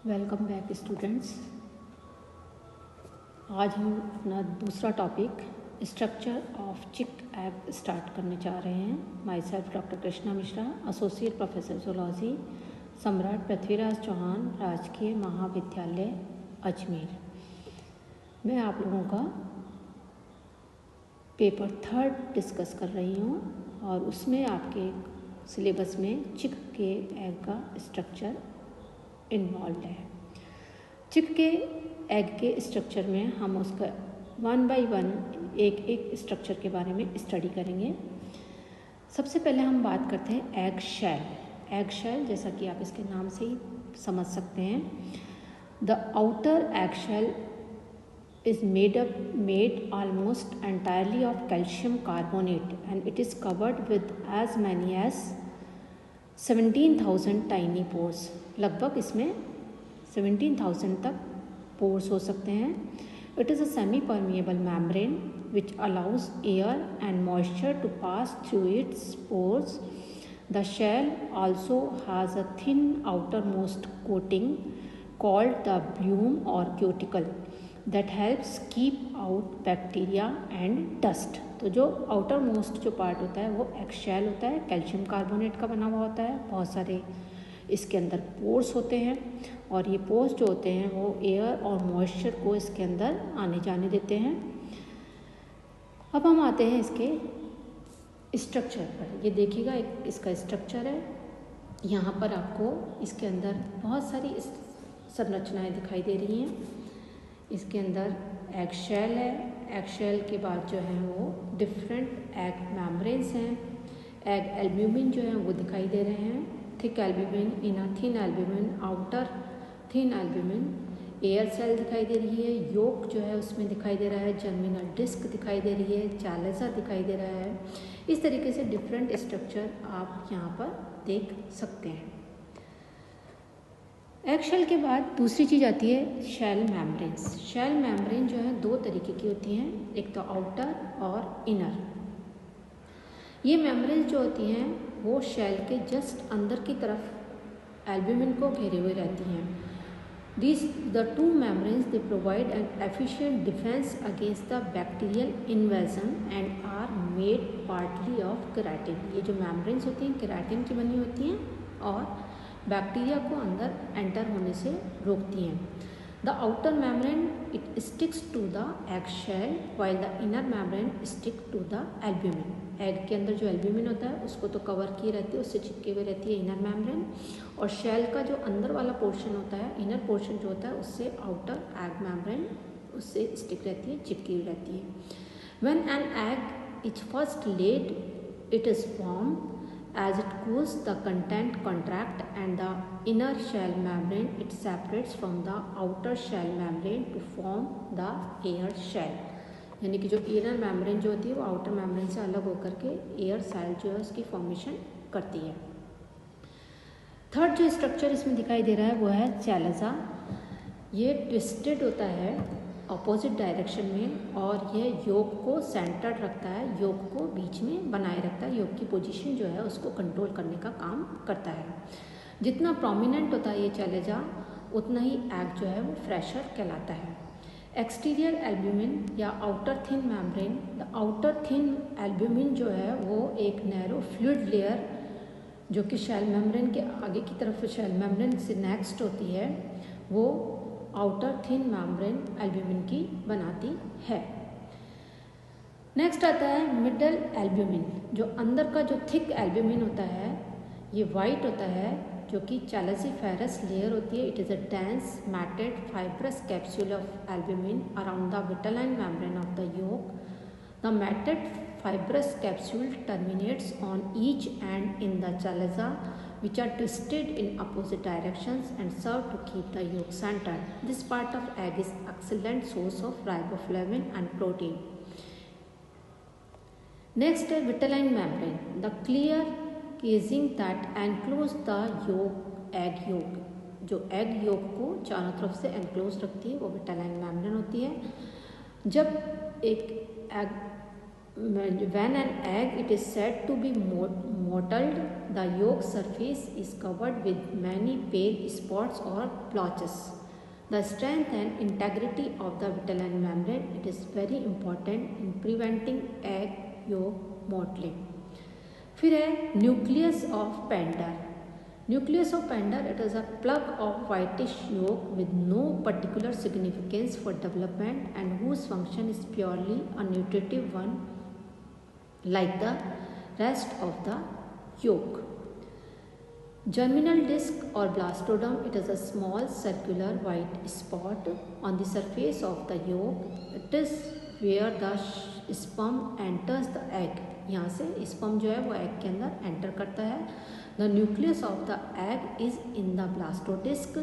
Welcome back students. आज हम अपना दूसरा टॉपिक स्ट्रक्चर ऑफ चिक एग स्टार्ट करने जा रहे हैं। My self doctor Krishna Mishra, associate professor zoology, सम्राट पृथ्वीराज चौहान राजकीय महाविद्यालय अजमेर। मैं आप लोगों का पेपर 3 डिस्कस कर रही हूँ और उसमें आपके सिलेबस में चिक के एग का स्ट्रक्चर इन्वॉल्व है। चिक के एग के स्ट्रक्चर में हम उसका 1 बाय 1 एक स्ट्रक्चर के बारे में स्टडी करेंगे। सबसे पहले हम बात करते हैं एग शेल। एग शेल जैसा कि आप इसके नाम से ही समझ सकते हैं, the outer egg shell is made almost entirely of calcium carbonate and it is covered with as many as 17,000 tiny pores। लगभग इसमें 17,000 तक pores हो सकते हैं। It is a semi-permeable membrane which allows air and moisture to pass through its pores. The shell also has a thin outermost coating called the bloom or cuticle that helps keep out bacteria and dust। तो जो outer most जो part होता है वो egg shell होता है, calcium carbonate का बना हुआ होता है। बहुत सारे इसके अंदर पोर्स होते हैं और ये पोर्स जो होते हैं वो एयर और मॉइस्चर को इसके अंदर आने जाने देते हैं। अब हम आते हैं इसके स्ट्रक्चर पर। ये देखिएगा, एक इसका स्ट्रक्चर है। यहाँ पर आपको इसके अंदर बहुत सारी संरचनाएं दिखाई दे रही हैं। इसके अंदर एग शेल है। एग शेल के बाद जो है वो डिफरेंट एग मेम्ब्रेन्स हैं। एग एल्ब्यूमिन जो है वो दिखाई दे रहे हैं, thick albumin, inner thin albumin, outer thin albumin. Air cell दिखाई दे रही है, योक जो है उसमें दिखाई दे रहा है, जर्मिनल डिस्क दिखाई दे रही है, चैलेजा दिखाई दे रहा है। इस तरीके से डिफरेंट स्ट्रक्चर आप यहाँ पर देख सकते हैं। एग शेल के बाद दूसरी चीज़ आती है शेल मेम्ब्रेन्स। शेल मेम्ब्रेन जो है 2 तरीके की होती हैं, एक तो आउटर और इनर। ये मेम्ब्रेन्स जो होती हैं वो शेल के जस्ट अंदर की तरफ एल्ब्यूमिन को घेरे हुए रहती हैं। The 2 membranes they provide an efficient defence against the bacterial invasion and are made partly of keratin. ये जो मेम्ब्रेन्स होती हैं केराटिन की बनी होती हैं और बैक्टीरिया को अंदर एंटर होने से रोकती हैं। The outer membrane it sticks to the egg shell while the inner membrane stick to the albumin. Egg के अंदर जो एल्ब्यूमिन होता है उसको तो कवर किए रहती है, उससे चिपके हुए रहती है इनर मेम्ब्रेन, और शेल का जो अंदर वाला पोर्शन होता है, इनर पोर्शन जो होता है, उससे आउटर एग मेम्ब्रेन उससे स्टिक रहती है, चिपकी हुई रहती है। When an egg is first laid it is form. As it cools, the content contract and the inner shell membrane it separates from the outer shell membrane to form the air shell। यानी कि जो inner membrane जो होती है वो outer membrane से अलग होकर के air shell जो है उसकी फॉर्मेशन करती है। थर्ड जो स्ट्रक्चर इसमें दिखाई दे रहा है वो है चैलेजा। ये ट्विस्टेड होता है अपोजिट डायरेक्शन में और यह योग को सेंटर्ड रखता है, योग को बीच में बनाए रखता है, योग की पोजीशन जो है उसको कंट्रोल करने का काम करता है। जितना प्रोमिनेंट होता है ये चैलेजा उतना ही एग जो है वो फ्रेशर कहलाता है। एक्सटीरियर एल्ब्यूमिन या outer thin membrane, the outer thin albumin जो है वो एक नैरो फ्लूइड लेयर जो कि शेल मेम्ब्रेन के आगे की तरफ शेल मेम्ब्रेन से नेक्स्ट होती है, वो आउटर थिन मेम्ब्रेन एल्ब्यूमिन की बनाती है। नेक्स्ट आता है मिडल एल्ब्यूमिन। जो अंदर का जो थिक एल्ब्यूमिन होता है ये वाइट होता है, जो कि चैलेसिफेरस लेयर होती है। It is a dense matted fibrous capsule of albumin around the vitelline membrane of the yolk. The matted fibrous capsule terminates on each end in the chalaza, which are twisted in opposite directions and serve to keep the yolk centered. This part of egg is excellent source of riboflavin and protein. Next है vitelline membrane, the clear casing that enclose the egg yolk. जो egg yolk को चारों तरफ से enclose रखती है वो vitelline membrane होती है। जब एक egg when an egg it is said to be mottled. The yolk surface is covered with many pale spots or blotches. The strength and integrity of the vitelline membrane, it is very important in preventing egg yolk mottling. फिर है nucleus of Pander. Nucleus of Pander, it is a plug of whitish yolk with no particular significance for development and whose function is purely a nutritive one like the rest of the yolk. Germinal disc or blastodome, it is a small circular white spot on the surface of the yolk. It is where the sperm enters the egg. यहाँ से sperm जो है वो egg के अंदर enter करता है. The nucleus of the egg is in the blastodisc.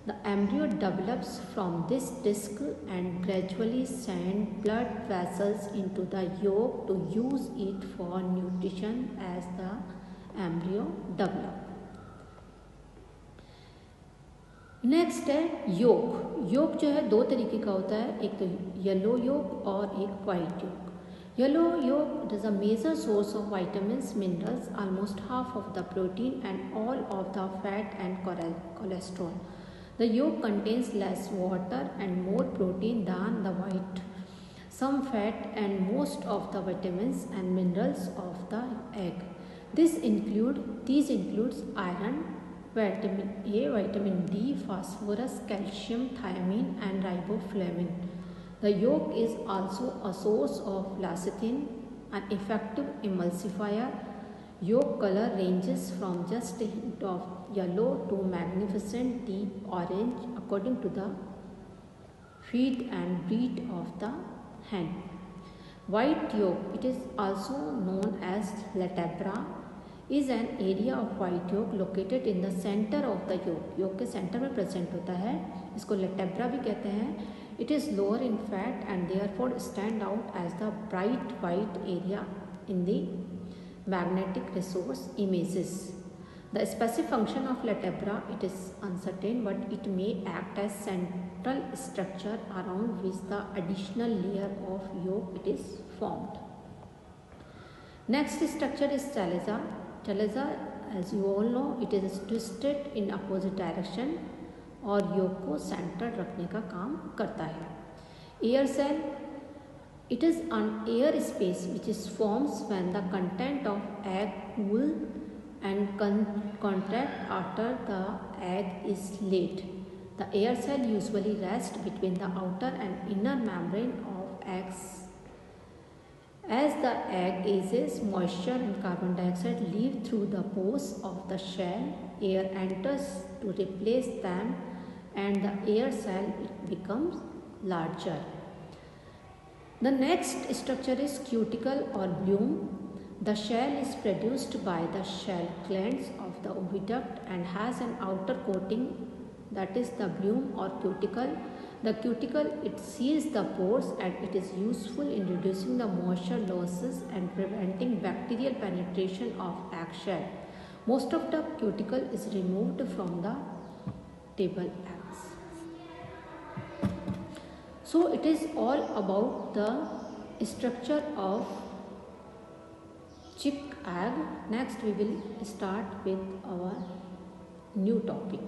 The embryo develops from this disc and gradually sends blood vessels into the yolk to use it for nutrition as the embryo develops. Next है योक. योक जो है दो तरीके का होता है, एक तो येलो योक और एक white yolk. Yellow yolk, it is a major source of vitamins, minerals, almost half of the protein and all of the fat and cholesterol. The yolk contains less water and more protein than the white, some fat and most of the vitamins and minerals of the egg. These includes iron, vitamin A, vitamin D, phosphorus, calcium, thiamine and riboflavin. The yolk is also a source of lecithin, an effective emulsifier. Yolk color ranges from just a hint of yellow to magnificent deep orange according to the feed and breed of the hen. White yolk, it is also known as latabra, is an area of white yolk located in the center of the yolk. yolk के center में present होता है, इसको latabra भी कहते हैं. It is lower in fat and therefore stand out as the bright white area in the magnetic resource images. The specific function of latabra, it is uncertain, but it may act as central structure around which the additional layer of yolk it is formed. Next structure is chalaza. Chalaza, as you all know, it is twisted in opposite direction और yolk को centered रखने का काम करता है. Air cell, it is an air space which is forms when the content of egg cool and contract after the egg is laid. The air cell usually rests between the outer and inner membrane of eggs. As the egg ages, moisture and carbon dioxide leave through the pores of the shell. Air enters to replace them and the air cell becomes larger. The next structure is cuticle or bloom. The shell is produced by the shell glands of the oviduct and has an outer coating, that is the bloom or cuticle. The cuticle, it seals the pores and it is useful in reducing the moisture losses and preventing bacterial penetration of eggshell. Most of the cuticle is removed from the table eggs. So it is all about the structure of chick egg. Next we will start with our new topic.